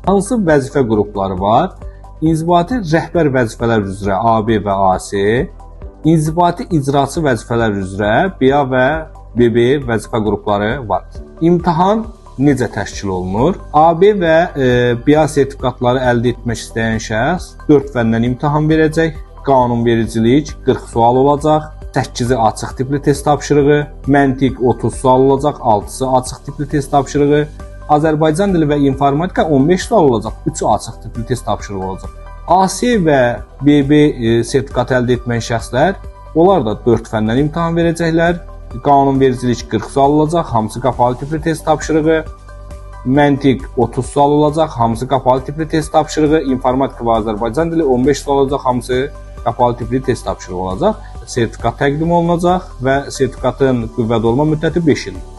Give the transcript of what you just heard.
Hansı vəzifə qrupları var? İnzibati rəhbər vəzifələr üzrə AB və AC, inzibati icraçı vəzifələr üzrə BA və BB vəzifə qrupları var. İmtahan necə təşkil olunur? AB və BA sertifikatları əldə etmək istəyən şəxs 4 fəndən imtahan verəcək. Qanunvericilik 40 sual olacaq, 8-i açıq tipli test tapşırığı, məntiq 30 sual olacaq, 6-sı açıq tipli test tapşırığı, Azərbaycan dili və informatika 15 sual olacaq, 3-ü açıq tipli test tapşırığı olacaq. AC və BB sertifikatı əldə etməyən şəxslər, onlar da 4 fəndən imtahan verəcəklər. Qanunvericilik 40 sual olacaq, hamısı qapalı tipli test tapşırığı. Məntiq 30 sual olacaq, hamısı qapalı tipli test tapşırığı. İnformatika və Azərbaycan dili 15 sual olacaq, hamısı qapalı tipli test tapşırığı olacaq. Sertifikat təqdim olunacaq və sertifikatın qüvvədə olma müddəti 5 ildir.